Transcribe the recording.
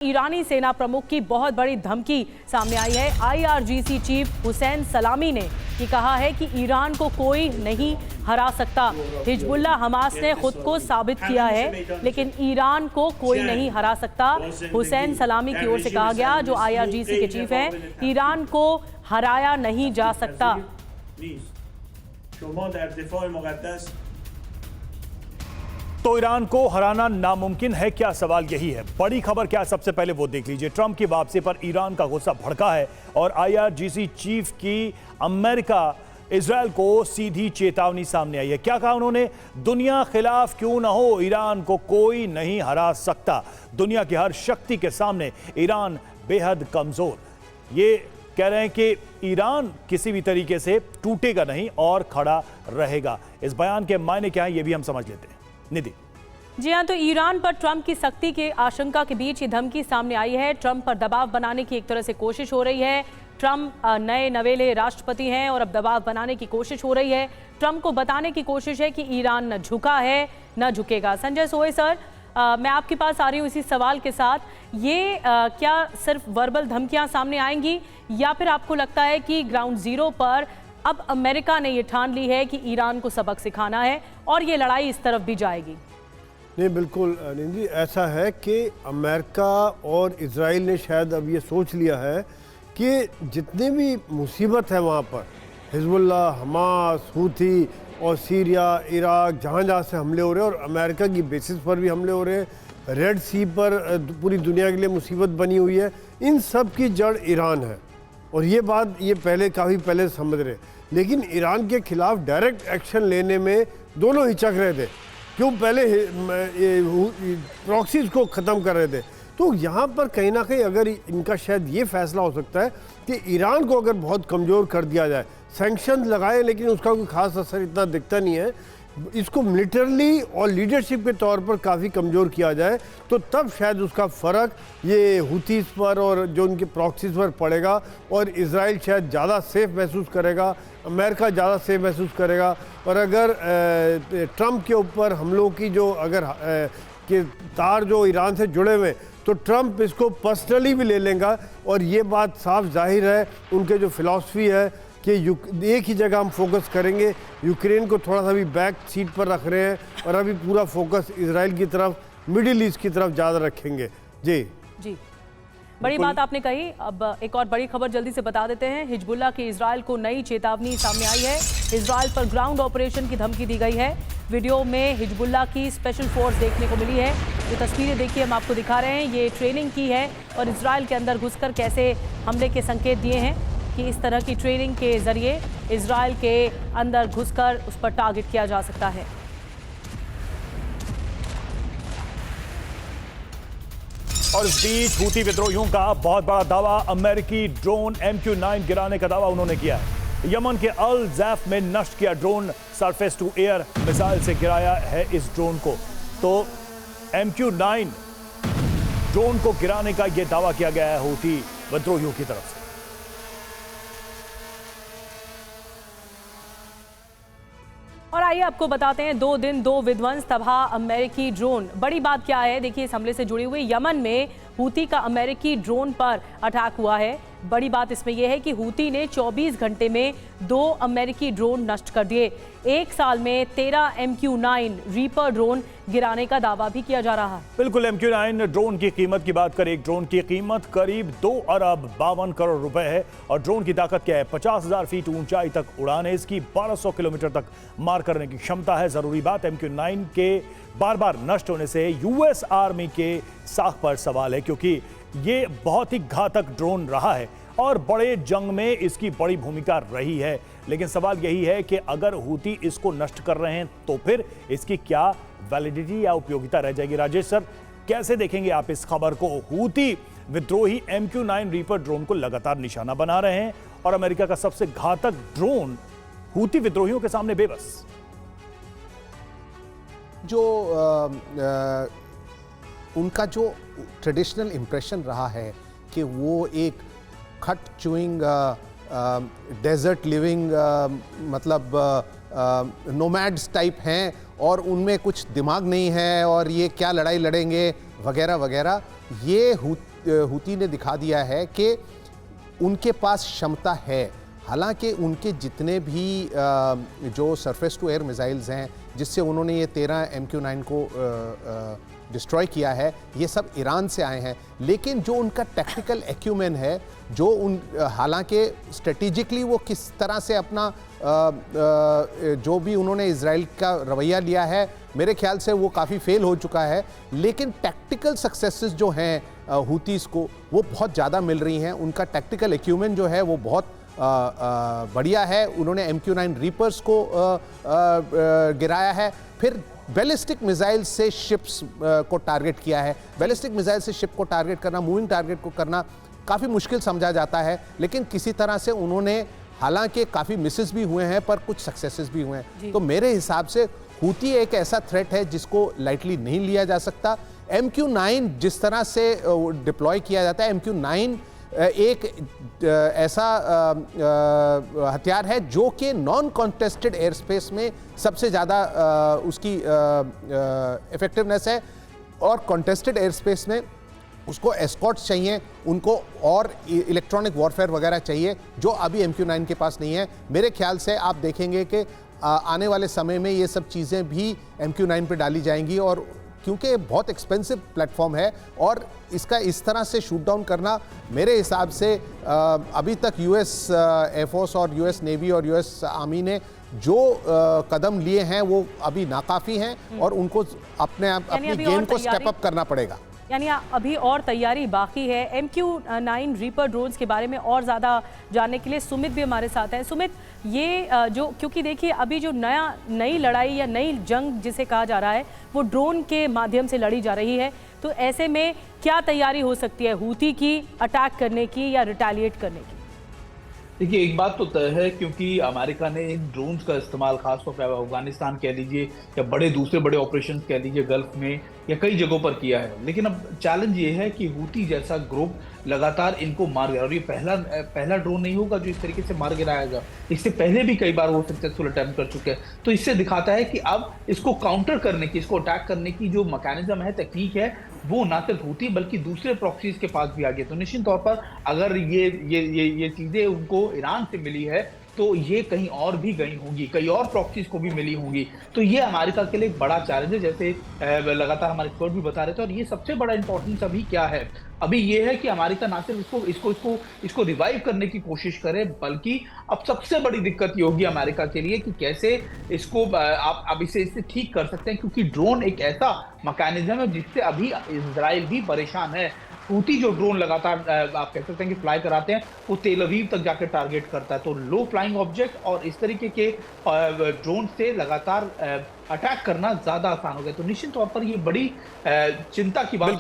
ईरानी सेना प्रमुख की बहुत बड़ी धमकी सामने आई है। आईआरजीसी चीफ हुसैन सलामी ने ये कहा है कि ईरान को कोई नहीं हरा सकता। हिजबुल्लाह हमास ने खुद को साबित किया है, लेकिन ईरान को कोई नहीं हरा सकता। हुसैन सलामी की ओर से कहा गया, जो आईआरजीसी के चीफ हैं, ईरान को हराया नहीं जा सकता। तो ईरान को हराना नामुमकिन है क्या? सवाल यही है। बड़ी खबर क्या है, सबसे पहले वो देख लीजिए। ट्रंप की वापसी पर ईरान का गुस्सा भड़का है और आईआरजीसी चीफ की अमेरिका इजराइल को सीधी चेतावनी सामने आई है। क्या कहा उन्होंने? दुनिया खिलाफ क्यों ना हो, ईरान को कोई नहीं हरा सकता। दुनिया की हर शक्ति के सामने ईरान बेहद कमजोर। ये कह रहे हैं कि ईरान किसी भी तरीके से टूटेगा नहीं और खड़ा रहेगा। इस बयान के मायने क्या है, ये भी हम समझ लेते हैं। निधि जी हाँ, तो ईरान पर ट्रंप की सख्ती के आशंका के बीच ये धमकी सामने आई है। ट्रंप पर दबाव बनाने की एक तरह से कोशिश हो रही है। ट्रंप नए नवेले राष्ट्रपति हैं और अब दबाव बनाने की कोशिश हो रही है। ट्रंप को बताने की कोशिश है कि ईरान न झुका है न झुकेगा। संजय सोए सर, मैं आपके पास आ रही हूँ इसी सवाल के साथ। ये क्या सिर्फ वर्बल धमकियाँ सामने आएंगी या फिर आपको लगता है कि ग्राउंड जीरो पर अब अमेरिका ने ये ठान ली है कि ईरान को सबक सिखाना है और ये लड़ाई इस तरफ भी जाएगी? नहीं, बिल्कुल निधि, ऐसा है कि अमेरिका और इजराइल ने शायद अब ये सोच लिया है कि जितने भी मुसीबत है वहाँ पर, हिजबुल्लाह, हमास, हूथी और सीरिया, इराक, जहाँ जहाँ से हमले हो रहे हैं और अमेरिका की बेसिस पर भी हमले हो रहे हैं, रेड सी पर पूरी दुनिया के लिए मुसीबत बनी हुई है, इन सब की जड़ ईरान है। और ये बात ये काफ़ी पहले समझ रहे, लेकिन ईरान के खिलाफ डायरेक्ट एक्शन लेने में दोनों हिचक रहे थे। क्यों? पहले प्रॉक्सीज को ख़त्म कर रहे थे। तो यहाँ पर कहीं ना कहीं अगर इनका शायद ये फैसला हो सकता है कि ईरान को अगर बहुत कमज़ोर कर दिया जाए, सैंक्शन लगाए लेकिन उसका कोई ख़ास असर इतना दिखता नहीं है, इसको मिलिटरली और लीडरशिप के तौर पर काफ़ी कमज़ोर किया जाए, तो तब शायद उसका फ़र्क ये हुतीस पर और जो उनके प्रॉक्सीज पर पड़ेगा और इजराइल शायद ज़्यादा सेफ महसूस करेगा, अमेरिका ज़्यादा सेफ महसूस करेगा। और अगर ट्रंप के ऊपर हमलों की जो अगर के तार जो ईरान से जुड़े हुए, तो ट्रंप इसको पर्सनली भी ले लेगा। और ये बात साफ जाहिर है, उनके जो फिलॉसफी है कि एक ही जगह हम फोकस करेंगे। यूक्रेन को थोड़ा सा भी बैक सीट पर रख रहे हैं और अभी पूरा फोकस इजराइल की तरफ, मिडिल ईस्ट की तरफ ज़्यादा रखेंगे। जी जी, बड़ी बात आपने कही। अब एक और बड़ी खबर जल्दी से बता देते हैं। हिजबुल्लाह की इजराइल को नई चेतावनी सामने आई है। इजराइल पर ग्राउंड ऑपरेशन की धमकी दी गई है। वीडियो में हिजबुल्लाह की स्पेशल फोर्स देखने को मिली है। ये तस्वीरें देखिए, हम आपको दिखा रहे हैं। ये ट्रेनिंग की है और इजराइल के अंदर घुसकर कैसे हमले के संकेत दिए हैं कि इस तरह की ट्रेनिंग के जरिए इजराइल के अंदर घुसकर उस पर टारगेट किया जा सकता है। और इस बीच हूती विद्रोहियों का बहुत बड़ा दावा, अमेरिकी ड्रोन MQ-9 गिराने का दावा उन्होंने किया है। यमन के अल ज़ैफ में नष्ट किया drone, surface to air missile से गिराया है इस ड्रोन को। तो MQ-9 ड्रोन को गिराने का यह दावा किया गया है हूती विद्रोहियों की तरफ से। और आइए आपको बताते हैं, 2 दिन 2 विध्वंस, तबाह अमेरिकी ड्रोन। बड़ी बात क्या है, देखिए इस हमले से जुड़ी हुई। यमन में हूती का अमेरिकी ड्रोन पर अटैक हुआ है। बड़ी बात इसमें यह है कि हूती ने 24 घंटे में 2 अमेरिकी ड्रोन नष्ट कर दिए। एक साल में 13 MQ-9 रीपर ड्रोन गिराने का दावा भी किया जा रहा है। बिल्कुल, MQ-9 ड्रोन की कीमत की बात करें, एक ड्रोन की कीमत करीब 2 अरब 52 करोड़ रुपए है। और ड्रोन की ताकत क्या है? 50,000 फीट ऊंचाई तक उड़ान है इसकी, 1200 किलोमीटर तक मार करने की क्षमता है। जरूरी बात, MQ-9 के बार बार नष्ट होने से यूएस आर्मी के साख पर सवाल है, क्योंकि ये बहुत ही घातक ड्रोन रहा है और बड़े जंग में इसकी बड़ी भूमिका रही है। लेकिन सवाल यही है कि अगर हूती इसको नष्ट कर रहे हैं तो फिर इसकी क्या वैलिडिटी या उपयोगिता रह जाएगी? राजेश सर, कैसे देखेंगे आप इस खबर को? हूती विद्रोही MQ-9 रीपर ड्रोन को लगातार निशाना बना रहे हैं और अमेरिका का सबसे घातक ड्रोन हूती विद्रोहियों के सामने बेबस। जो उनका जो ट्रेडिशनल इम्प्रेशन रहा है कि वो एक खट चूइंग डेजर्ट लिविंग मतलब नोमैड्स टाइप हैं और उनमें कुछ दिमाग नहीं है और ये क्या लड़ाई लड़ेंगे वगैरह वगैरह, ये हूती ने दिखा दिया है कि उनके पास क्षमता है। हालांकि उनके जितने भी जो सरफेस टू एयर मिसाइल्स हैं जिससे उन्होंने ये 13 MQ-9 को डिस्ट्रॉय किया है, ये सब ईरान से आए हैं। लेकिन जो उनका टैक्टिकल एक्यूमेन है, जो हालांकि स्ट्रेटेजिकली वो किस तरह से अपना जो भी उन्होंने इजराइल का रवैया लिया है, मेरे ख्याल से वो काफ़ी फेल हो चुका है। लेकिन टैक्टिकल सक्सेसेस जो हैं हूतीस को, वो बहुत ज़्यादा मिल रही हैं। उनका टैक्टिकल एक्यूमेन जो है वो बहुत बढ़िया है। उन्होंने MQ-9 रीपर्स को गिराया है, फिर बैलिस्टिक मिसाइल से शिप्स को टारगेट किया है। बैलिस्टिक मिसाइल से शिप को टारगेट करना, मूविंग टारगेट को करना काफ़ी मुश्किल समझा जाता है, लेकिन किसी तरह से उन्होंने, हालांकि काफ़ी मिसेस भी हुए हैं पर कुछ सक्सेसेस भी हुए हैं। तो मेरे हिसाब से हूती एक ऐसा थ्रेट है जिसको लाइटली नहीं लिया जा सकता। MQ-9 जिस तरह से डिप्लॉय किया जाता है, MQ-9 एक ऐसा हथियार है जो कि नॉन कॉन्टेस्टेड एयर स्पेस में सबसे ज़्यादा उसकी इफेक्टिवनेस है, और कॉन्टेस्टेड एयर स्पेस में उसको एस्कॉर्ट्स चाहिए, उनको और इलेक्ट्रॉनिक वॉरफेयर वगैरह चाहिए, जो अभी MQ-9 के पास नहीं है। मेरे ख्याल से आप देखेंगे कि आने वाले समय में ये सब चीज़ें भी MQ-9 पे डाली जाएंगी, और क्योंकि बहुत एक्सपेंसिव प्लेटफॉर्म है और इसका इस तरह से शूट डाउन करना मेरे हिसाब से अभी तक US एयरफोर्स और US नेवी और US आर्मी ने जो कदम लिए हैं वो अभी नाकाफ़ी हैं, और उनको अपनी गेम को स्टेप अप करना पड़ेगा। यानी अभी और तैयारी बाकी है। MQ-9 रीपर ड्रोन्स के बारे में और ज़्यादा जानने के लिए सुमित भी हमारे साथ हैं। सुमित, ये जो, क्योंकि देखिए अभी जो नई लड़ाई या नई जंग जिसे कहा जा रहा है वो ड्रोन के माध्यम से लड़ी जा रही है, तो ऐसे में क्या तैयारी हो सकती है हूती की अटैक करने की या रिटेलिएट करने की? देखिए, एक बात तो तय है, क्योंकि अमेरिका ने इन ड्रोन्स का इस्तेमाल खासतौर पर अफगानिस्तान कह लीजिए या दूसरे बड़े ऑपरेशंस कह लीजिए गल्फ में या कई जगहों पर किया है। लेकिन अब चैलेंज ये है कि हूती जैसा ग्रुप लगातार इनको मार गिरा, और ये पहला ड्रोन नहीं होगा जो इस तरीके से मार गिराएगा। इससे पहले भी कई बार वो सक्सेसफुल अटेम्प्ट कर चुके हैं। तो इससे दिखाता है कि अब इसको काउंटर करने की, इसको अटैक करने की जो मैकेनिज्म है, टेक्निक है, वो ना सिर्फ हूती बल्कि दूसरे प्रॉक्सीज के पास भी आ गए। तो निश्चित तौर पर अगर ये चीजें उनको ईरान से मिली है तो ये कहीं और भी गई होंगी, कई और प्रॉक्सीज को भी मिली होंगी। तो ये अमेरिका के लिए एक बड़ा चैलेंज है, जैसे लगातार हमारे एक्सपर्ट भी बता रहे थे। और ये सबसे बड़ा इंपॉर्टेंस अभी क्या है, अभी ये है कि अमेरिका ना सिर्फ इसको रिवाइव करने की कोशिश करे, बल्कि अब सबसे बड़ी दिक्कत ये होगी अमेरिका के लिए कि कैसे इसको आप इसे ठीक कर सकते हैं, क्योंकि ड्रोन एक ऐसा मैकेनिज्म है जिससे अभी इजराइल भी परेशान है। हूती जो ड्रोन लगातार आप कह सकते हैं कि फ्लाई कराते हैं, वो तेल अवीव तक जाकर टारगेट करता है। तो लो फ्लाइंग ऑब्जेक्ट और इस तरीके के ड्रोन से लगातार अटैक करना ज्यादा आसान हो गया। तो निश्चित तौर पर ये बड़ी चिंता की बात